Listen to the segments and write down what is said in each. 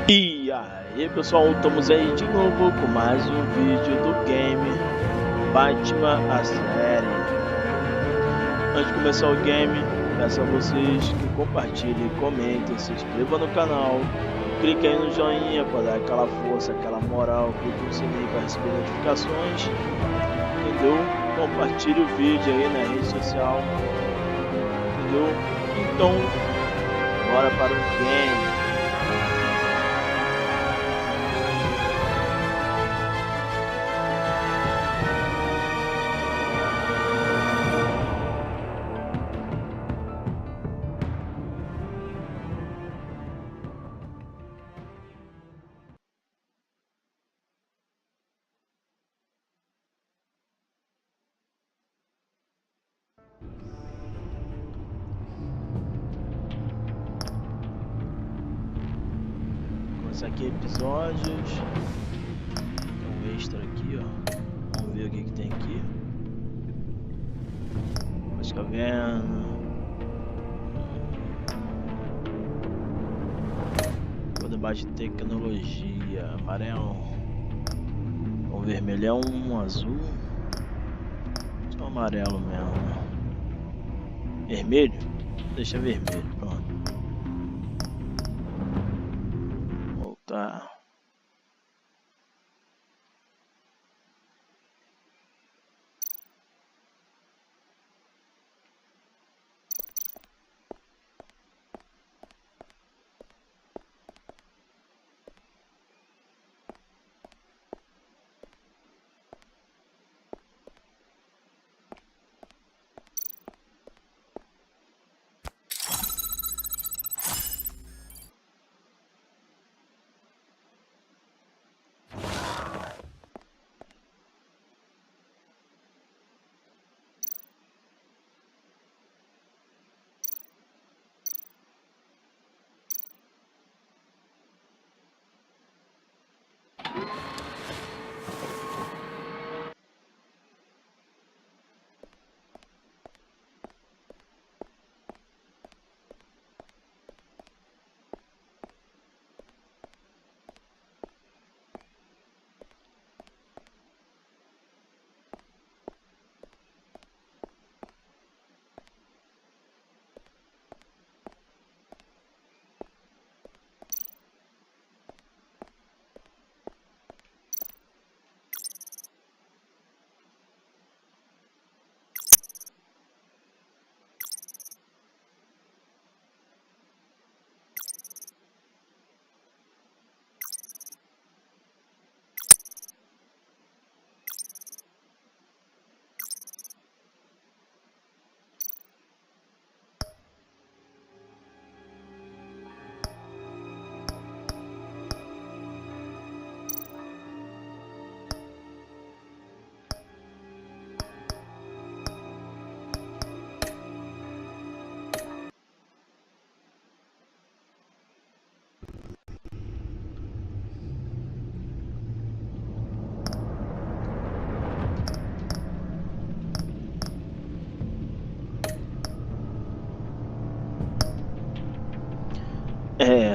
E aí pessoal, estamos aí de novo com mais um vídeo do game Batman a série. Antes de começar o game, peço a vocês que compartilhem, comentem, se inscrevam no canal, clique aí no joinha para dar aquela força, aquela moral, clique no sininho para receber notificações, entendeu? Compartilhe o vídeo aí na rede social, entendeu? Então, bora para o game. Esse aqui é episódios. Tem um extra aqui, ó. Vamos ver o que tem aqui. Mas caverna. O debate de tecnologia. Amarelo. O vermelhão, azul. Só amarelo mesmo. Vermelho? Deixa vermelho, pronto. Voltar.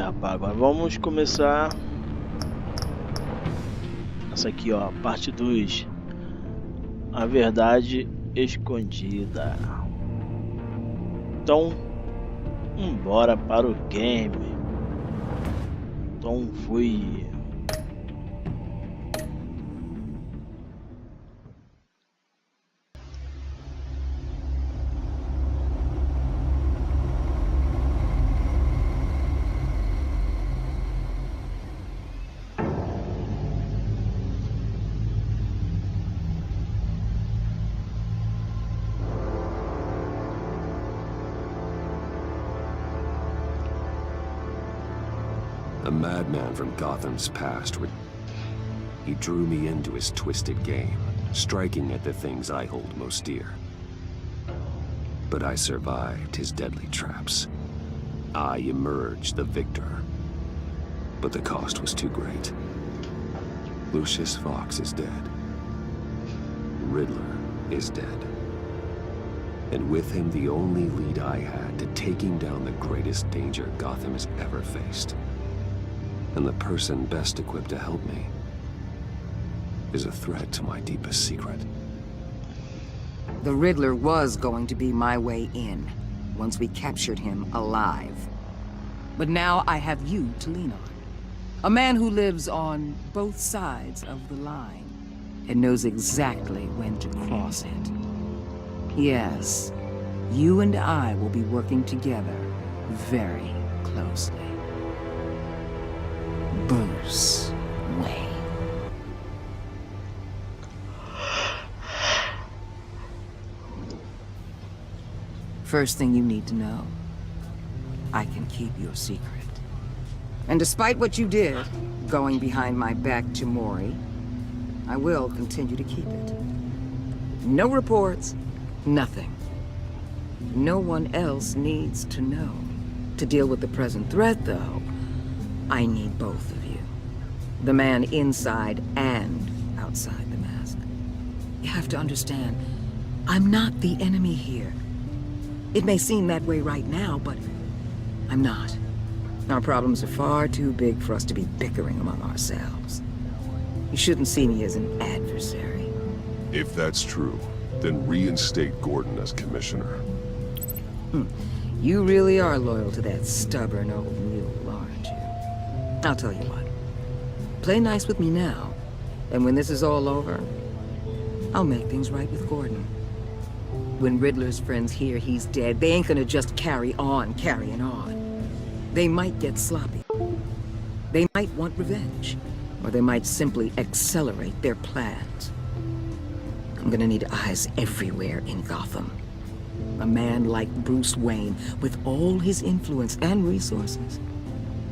Rapaz, agora vamos começar essa aqui, ó, parte 2, a verdade escondida. Então, bora para o game. Então fui. A madman from Gotham's past. He drew me into his twisted game, striking at the things I hold most dear. But I survived his deadly traps. I emerged the victor. But the cost was too great. Lucius Fox is dead. Riddler is dead. And with him the only lead I had to taking down the greatest danger Gotham has ever faced. And the person best equipped to help me is a threat to my deepest secret. The Riddler was going to be my way in, once we captured him alive. But now I have you to lean on. A man who lives on both sides of the line, and knows exactly when to cross it. Yes, you and I will be working together very closely. Bruce Wayne. First thing you need to know, I can keep your secret. And despite what you did, going behind my back to Mori, I will continue to keep it. No reports, nothing. No one else needs to know. To deal with the present threat, though, I need both of you. The man inside and outside the mask. You have to understand, I'm not the enemy here. It may seem that way right now, but I'm not. Our problems are far too big for us to be bickering among ourselves. You shouldn't see me as an adversary. If that's true, then reinstate Gordon as commissioner. You really are loyal to that stubborn old mule, aren't you? I'll tell you what. Play nice with me now, and when this is all over, I'll make things right with Gordon. When Riddler's friends hear he's dead, they ain't gonna just carry on carrying on. They might get sloppy. They might want revenge. Or they might simply accelerate their plans. I'm gonna need eyes everywhere in Gotham. A man like Bruce Wayne, with all his influence and resources,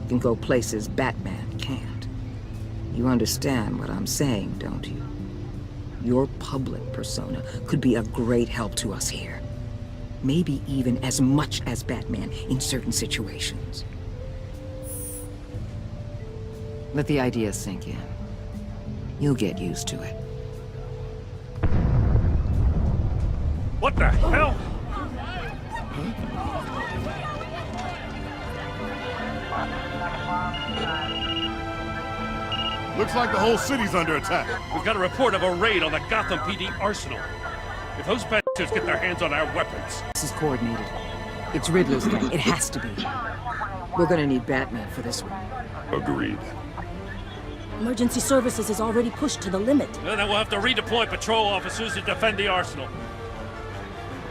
can go places Batman can't. You understand what I'm saying, don't you? Your public persona could be a great help to us here. Maybe even as much as Batman in certain situations. Let the idea sink in. You'll get used to it. What the hell? Looks like the whole city's under attack. We've got a report of a raid on the Gotham PD arsenal. If those bastards get their hands on our weapons... This is coordinated. It's Riddler's gang. It has to be. We're gonna need Batman for this one. Agreed. Emergency services is already pushed to the limit. Then we'll have to redeploy patrol officers to defend the arsenal.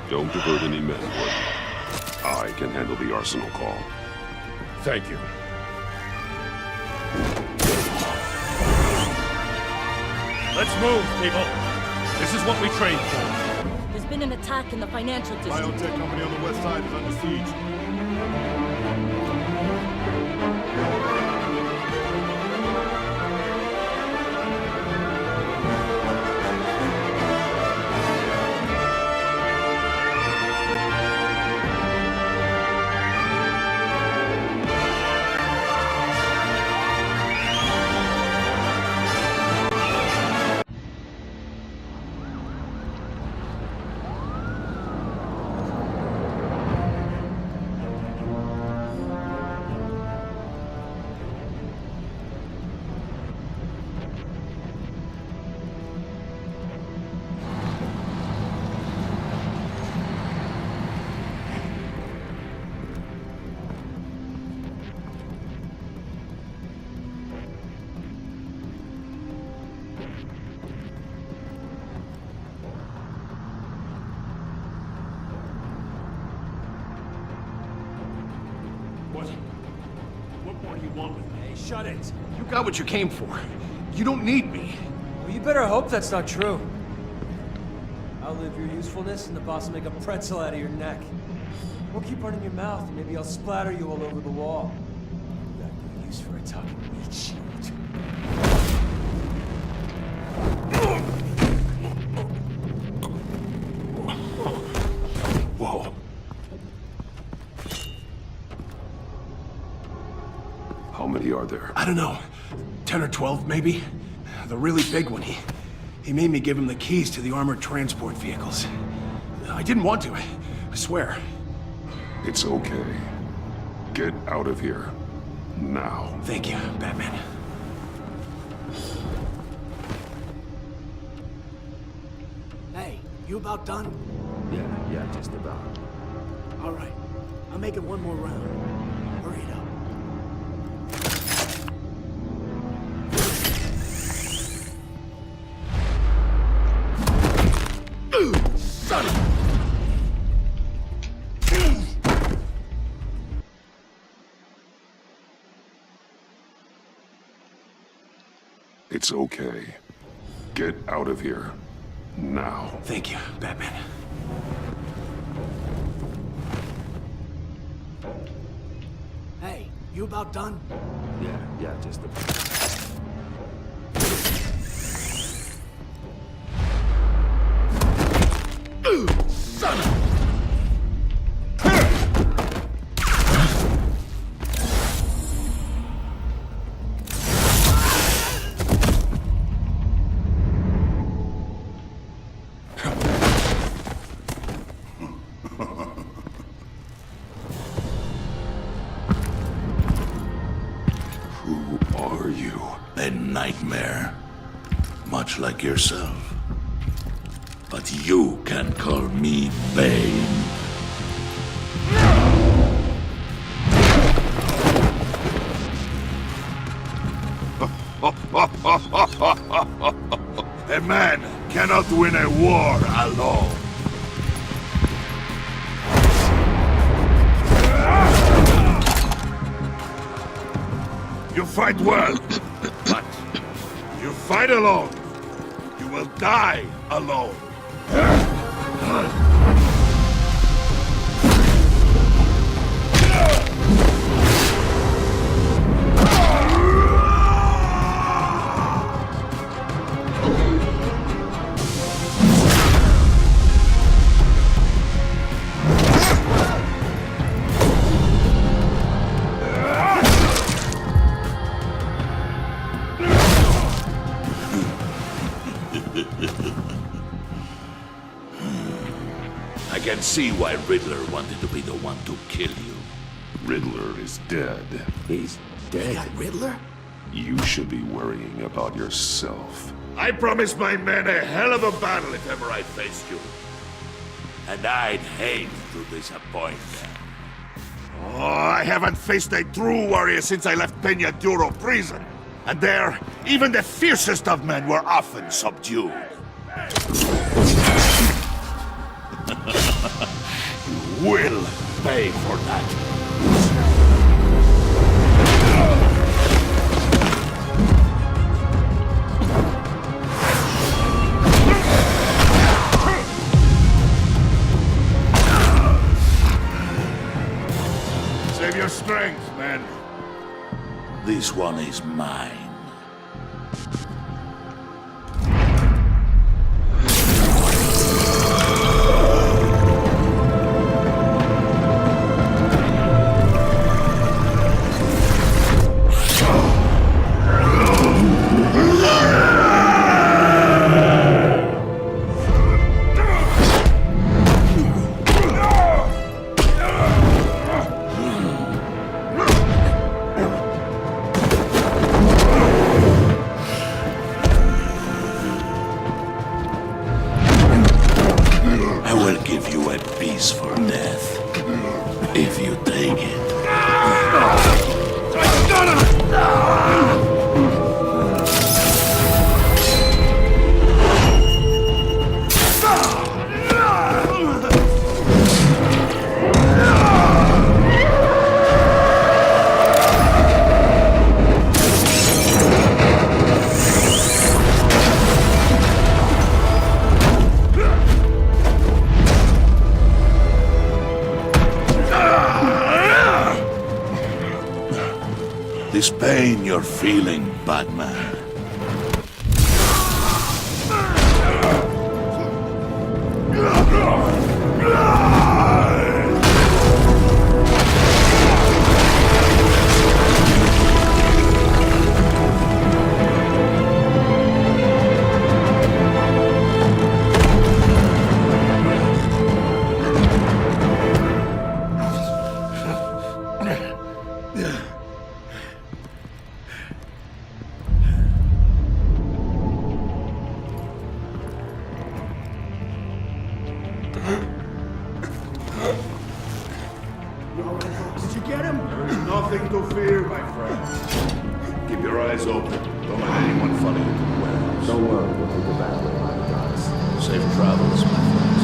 Don't divert any men, Gordon. I can handle the arsenal call. Thank you. Let's move, people. This is what we trained for. There's been an attack in the financial district. Biotech company on the west side is under siege. What more do you want with me? Hey, shut it. You got what you came for. You don't need me. Well, you better hope that's not true. I'll live your usefulness, and the boss will make a pretzel out of your neck. Or keep running your mouth, and maybe I'll splatter you all over the wall. You got no use for a talking meat shield. Whoa. How many are there? I don't know. 10 or 12, maybe? The really big one, he made me give him the keys to the armored transport vehicles. I didn't want to, I swear. It's okay. Get out of here. Now. Thank you, Batman. Hey, you about done? Yeah, just about. All right. I'll make it one more round. Hurry it up. Son of... It's okay. Get out of here. Now. Thank you, Batman. Hey, you about done? Yeah, just about. Son of... Who are you? A nightmare. Much like yourself. But you can call me Bane. A man cannot win a war alone. You fight well, but you fight alone. You will die alone. I can see why Riddler wanted to be the one to kill you. Riddler is dead. He's dead. Riddler? You should be worrying about yourself. I promised my men a hell of a battle if ever I faced you. And I'd hate to disappoint them. Oh, I haven't faced a true warrior since I left Peña Duro prison. And there, even the fiercest of men were often subdued. You will pay for that. Save your strength, man. This one is mine. I will give you a piece for death, if you take it. This pain you're feeling, Batman. friend. Keep your eyes open. Don't let anyone follow you to the warehouse. Don't worry, we'll take the back way, my gods. Safe travels, my friends.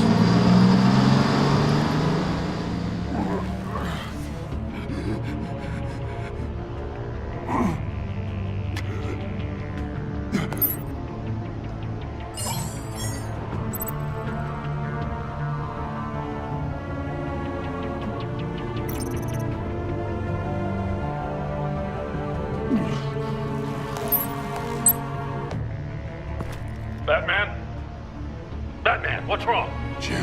Batman? Batman, what's wrong? Jim.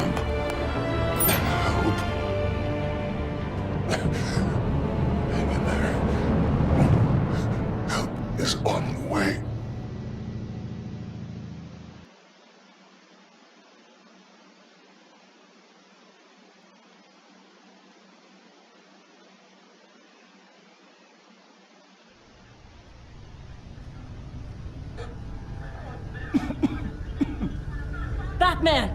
Help. Hang in there. Help is on the way. Batman!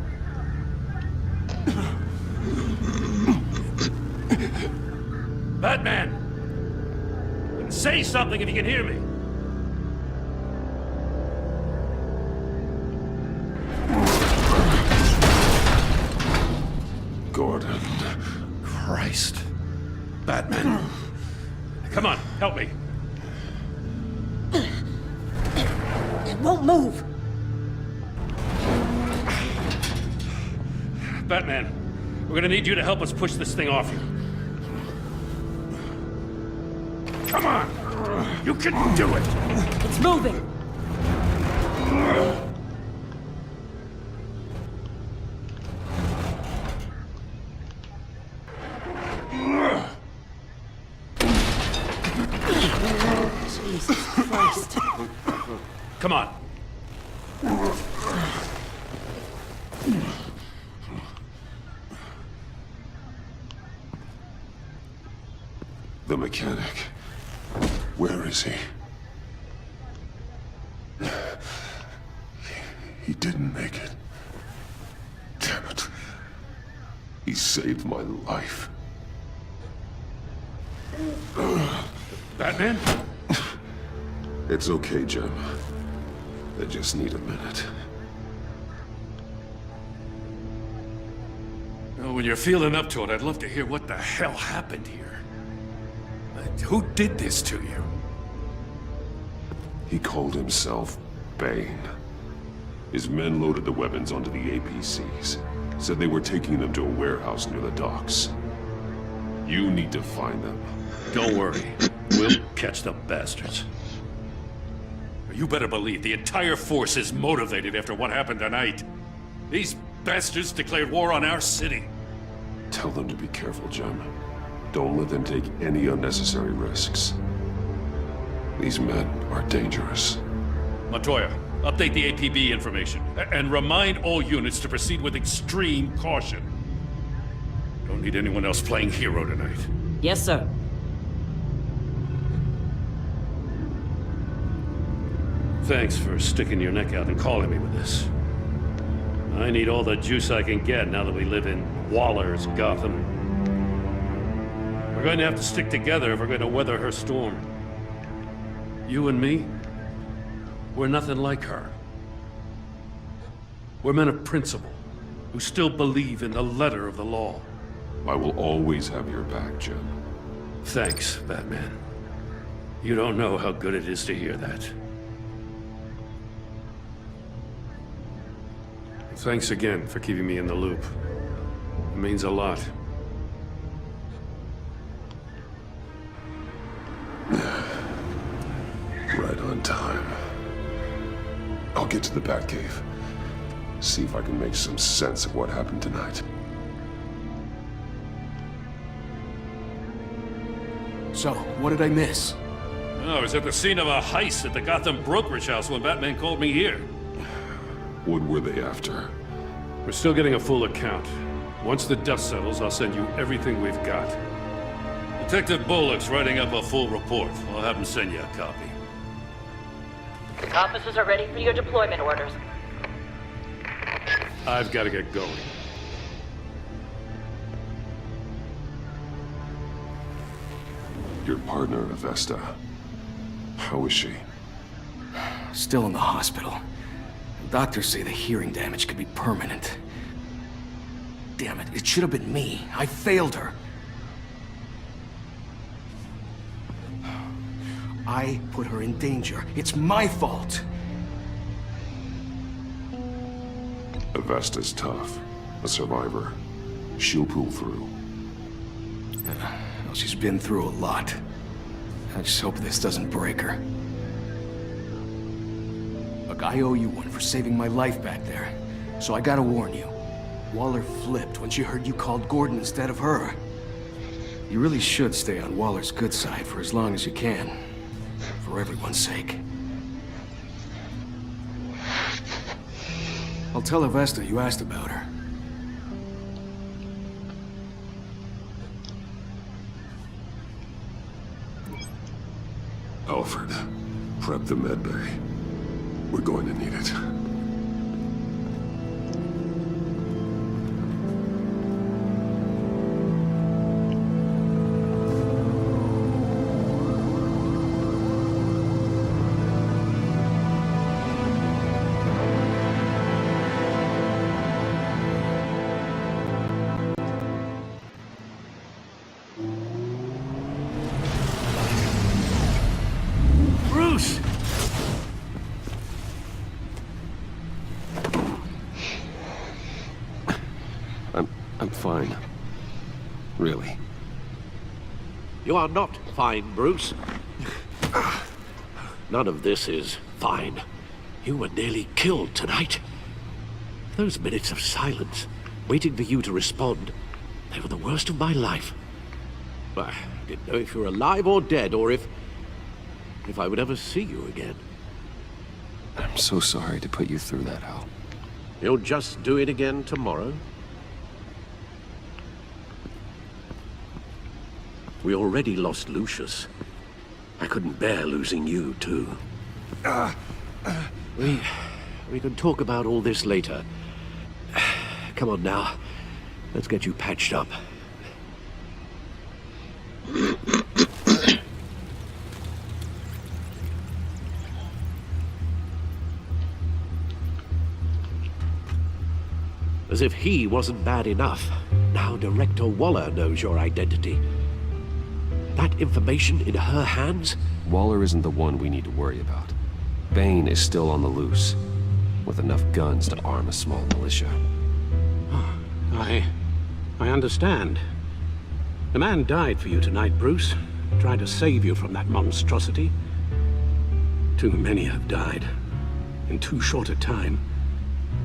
Batman! Say something if you can hear me. Gordon. Christ. Batman. Come on, help me. It won't move! Batman, we're gonna need you to help us push this thing off you. Come on! You can do it! It's moving! Jesus Christ. Come on. The mechanic. Where is he? He didn't make it. Damn it. He saved my life. Batman? It's okay, Jim. I just need a minute. Well, when you're feeling up to it, I'd love to hear what the hell happened here. Who did this to you? He called himself Bane. His men loaded the weapons onto the APCs. Said they were taking them to a warehouse near the docks. You need to find them. Don't worry. We'll catch the bastards. You better believe the entire force is motivated after what happened tonight. These bastards declared war on our city. Tell them to be careful, Jim. Don't let them take any unnecessary risks. These men are dangerous. Montoya, update the APB information. And remind all units to proceed with extreme caution. Don't need anyone else playing hero tonight. Yes, sir. Thanks for sticking your neck out and calling me with this. I need all the juice I can get now that we live in Waller's Gotham. We're going to have to stick together if we're going to weather her storm. You and me, we're nothing like her. We're men of principle, who still believe in the letter of the law. I will always have your back, Jim. Thanks, Batman. You don't know how good it is to hear that. Thanks again for keeping me in the loop. It means a lot. Right on time. I'll get to the Batcave. See if I can make some sense of what happened tonight. So, what did I miss? I was at the scene of a heist at the Gotham brokerage house when Batman called me here. What were they after? We're still getting a full account. Once the dust settles, I'll send you everything we've got. Detective Bullock's writing up a full report. I'll have him send you a copy. Officers are ready for your deployment orders. I've got to get going. Your partner, Avesta. How is she? Still in the hospital. Doctors say the hearing damage could be permanent. Damn it, it should have been me. I failed her. I put her in danger. It's my fault. Avesta's tough. A survivor. She'll pull through. Well, she's been through a lot. I just hope this doesn't break her. Look, I owe you one for saving my life back there. So I gotta warn you. Waller flipped when she heard you called Gordon instead of her. You really should stay on Waller's good side for as long as you can. For everyone's sake. I'll tell Avesta you asked about her. Alfred, prep the med bay. We're going to need it. Bruce! I'm fine. Really. You are not fine, Bruce. None of this is fine. You were nearly killed tonight. Those minutes of silence, waiting for you to respond, they were the worst of my life. I didn't know if you were alive or dead, or if I would ever see you again. I'm so sorry to put you through that, Al. You'll just do it again tomorrow? We already lost Lucius. I couldn't bear losing you, too. We can talk about all this later. Come on now. Let's get you patched up. As if he wasn't bad enough, now Director Waller knows your identity. That information in her hands? Waller isn't the one we need to worry about. Bane is still on the loose, with enough guns to arm a small militia. I understand. The man died for you tonight, Bruce. Tried to save you from that monstrosity. Too many have died. In too short a time.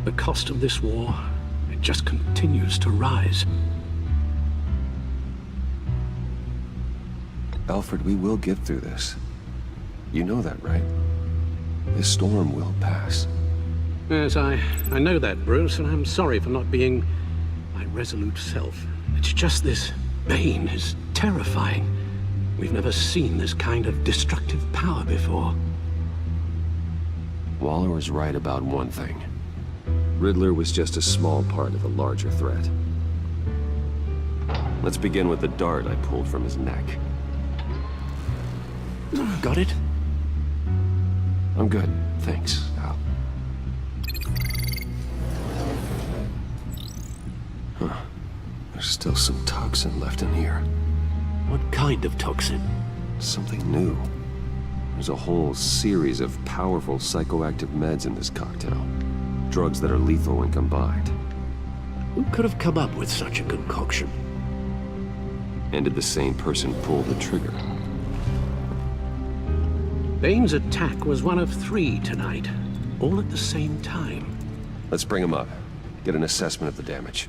The cost of this war, it just continues to rise. Alfred, we will get through this. You know that, right? This storm will pass. Yes, I know that, Bruce, and I'm sorry for not being my resolute self. It's just this Bane is terrifying. We've never seen this kind of destructive power before. Waller was right about one thing. Riddler was just a small part of a larger threat. Let's begin with the dart I pulled from his neck. Got it? I'm good, thanks, Al. Huh. There's still some toxin left in here. What kind of toxin? Something new. There's a whole series of powerful psychoactive meds in this cocktail. Drugs that are lethal when combined. Who could have come up with such a concoction? And did the same person pull the trigger? Bane's attack was one of 3 tonight, all at the same time. Let's bring him up. Get an assessment of the damage.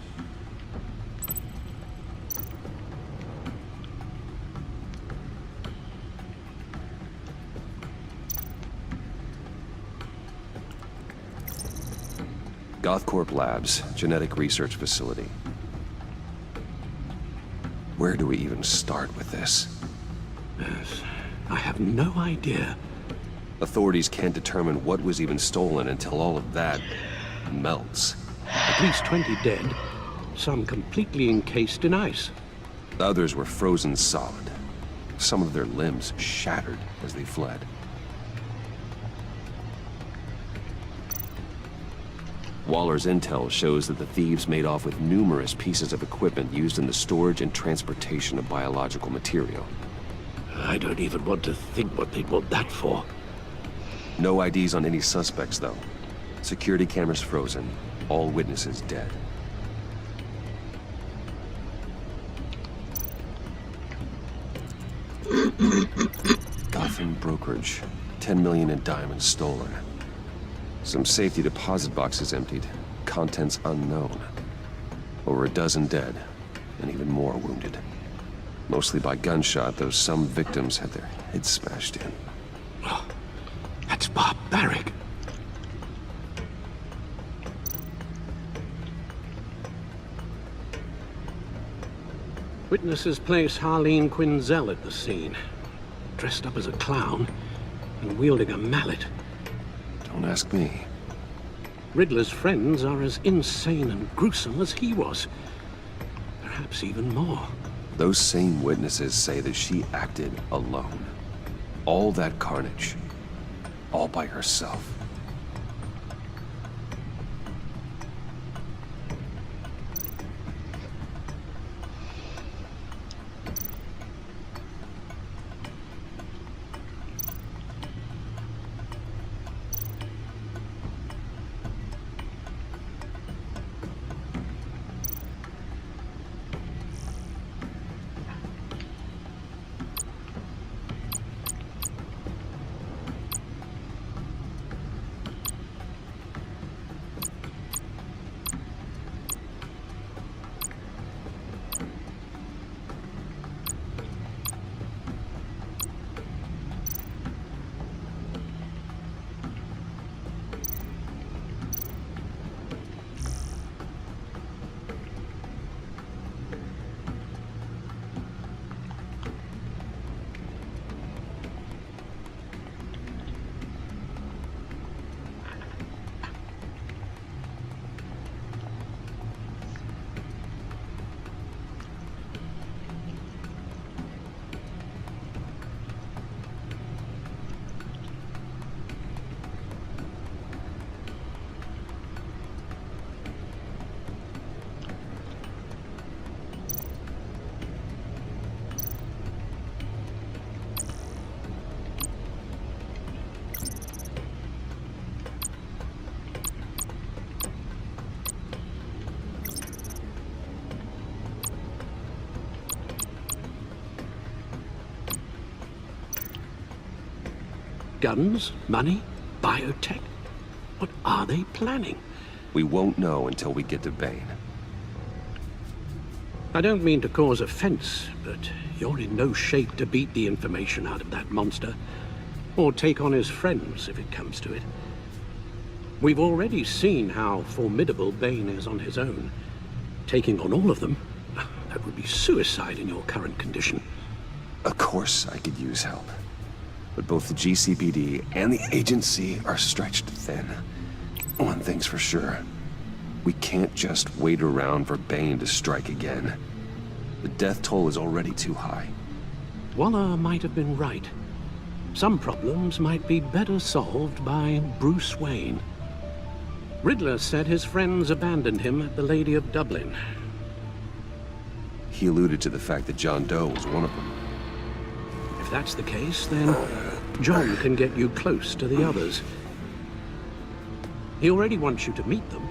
Gothcorp Labs, genetic research facility. Where do we even start with this? Yes, I have no idea. Authorities can't determine what was even stolen until all of that melts. At least 20 dead, some completely encased in ice. Others were frozen solid. Some of their limbs shattered as they fled. Waller's intel shows that the thieves made off with numerous pieces of equipment used in the storage and transportation of biological material. I don't even want to think what they'd want that for. No IDs on any suspects, though. Security cameras frozen. All witnesses dead. Gotham brokerage. 10 million in diamonds stolen. Some safety deposit boxes emptied. Contents unknown. Over a dozen dead, and even more wounded. Mostly by gunshot, though some victims had their heads smashed in. Oh, that's barbaric. Witnesses place Harleen Quinzel at the scene, dressed up as a clown and wielding a mallet. Don't ask me. Riddler's friends are as insane and gruesome as he was. Perhaps even more. Those same witnesses say that she acted alone. All that carnage. All by herself. Guns, money, biotech. What are they planning? We won't know until we get to Bane. I don't mean to cause offense, but you're in no shape to beat the information out of that monster, or take on his friends if it comes to it. We've already seen how formidable Bane is on his own. Taking on all of them, that would be suicide in your current condition. Of course I could use help. But both the GCPD and the agency are stretched thin. One thing's for sure. We can't just wait around for Bane to strike again. The death toll is already too high. Waller might have been right. Some problems might be better solved by Bruce Wayne. Riddler said his friends abandoned him at the Lady of Dublin. He alluded to the fact that John Doe was one of them. If that's the case, then John can get you close to the others. He already wants you to meet them.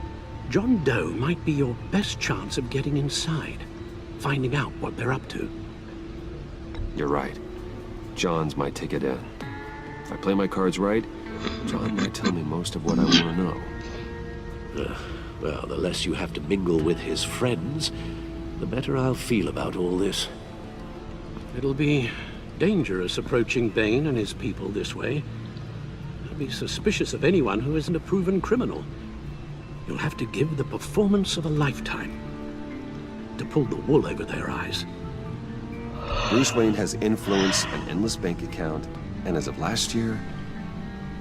John Doe might be your best chance of getting inside, finding out what they're up to. You're right. John's my ticket in. If I play my cards right, John might tell me most of what I want to know. Well, the less you have to mingle with his friends, the better I'll feel about all this. It'll be dangerous approaching Bane and his people this way. I'll be suspicious of anyone who isn't a proven criminal. You'll have to give the performance of a lifetime to pull the wool over their eyes. Bruce Wayne has influence, an endless bank account, and as of last year,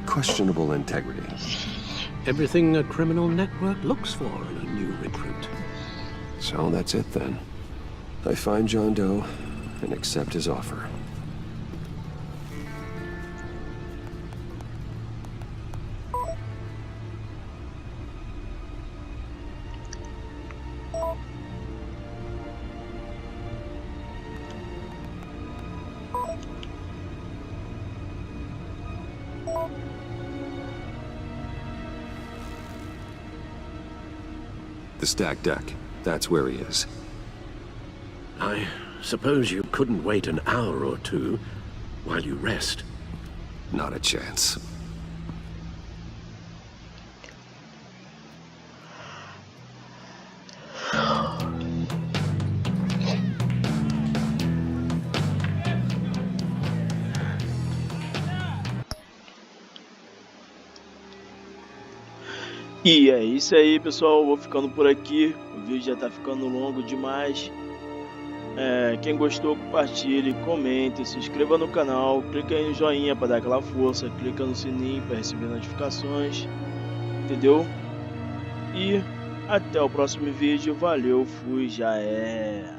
questionable integrity. Everything a criminal network looks for in a new recruit. So that's it then. I find John Doe and accept his offer. The stacked deck. That's where he is. I suppose you couldn't wait an hour or two while you rest. Not a chance. E é isso aí, pessoal, vou ficando por aqui, o vídeo já tá ficando longo demais. Quem gostou, compartilhe, comente, se inscreva no canal, clica aí no joinha para dar aquela força, clica no sininho para receber notificações, entendeu? E até o próximo vídeo, valeu, fui, já é.